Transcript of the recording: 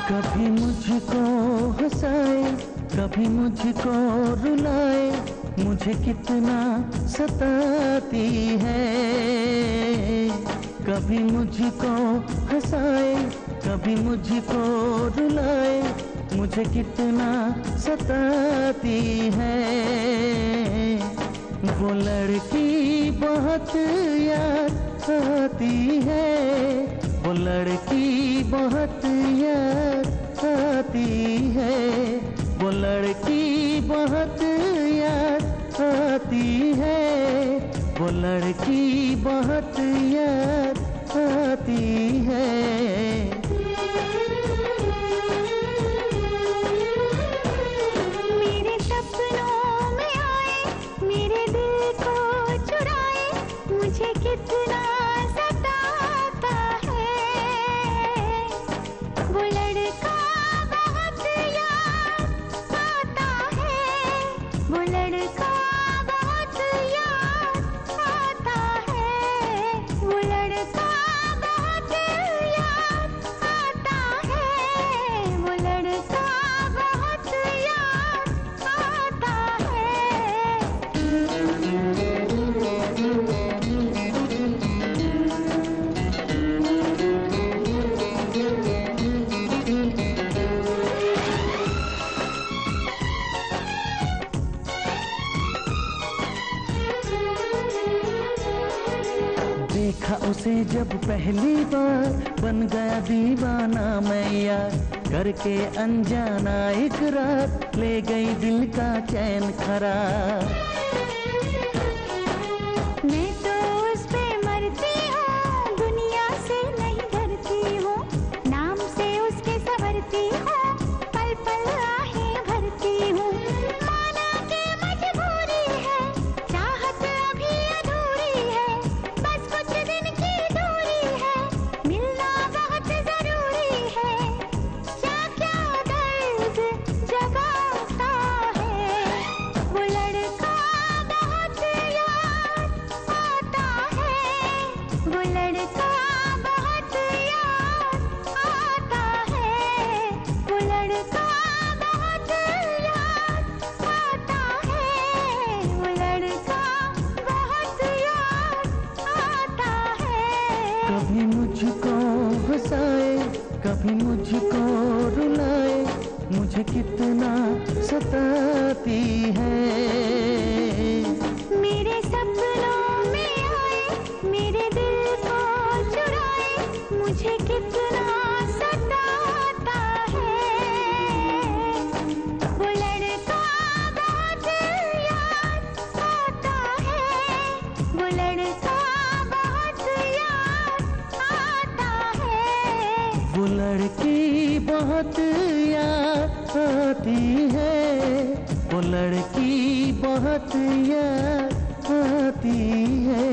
कभी मुझको हंसाए, कभी मुझको रुलाए, मुझे कितना सताती है। कभी मुझको हंसाए, कभी मुझको रुलाए, मुझे कितना सताती है। वो लड़की बहुत याद आती है, वो लड़की बहुत याद आती है, वो लड़की बहुत याद आती है, वो लड़की बहुत याद आती है। मेरे सपनों में आए, मेरे दिल को चुराए, मुझे कितना सताता है। वो लड़का बहुत याद आता है, वो लड़का बहुत याद आता है, वो लड़का बहुत याद आता है, वो लड़का बहुत याद आता देखा उसे जब पहली बार, बन गया दीवाना मैं यार। करके अनजाना इकरार, ले गई दिल का चैन करार। मैं तो उस पे मरती हूँ, दुनिया से नहीं डरती हूँ, नाम से उसके संवरती हूँ, पल पल आहें भरती हूँ। माना के मजबूरी है, चाहत अभी अधूरी है, बस कुछ दिन की दूरी है, मिलना बहुत जरूरी है। क्या क्या दर्द जगाता है, वो लड़का बहुत याद आता है, वो लड़का बहुत याद आता है, वो लड़का बहुत याद आता है, वो लड़का बहुत याद आता है। कभी मुझको हंसाए, कभी मुझको रुलाए, मुझे कितना सताती है। मेरे सपनों में आए, मेरे दिल को चुराए, मुझे कितना सताता है। वो लड़का बहुत याद आता है, वो लड़का बहुत याद आता है। वो लड़की बहुत याद आती है, वो लड़की बहुत याद आती है।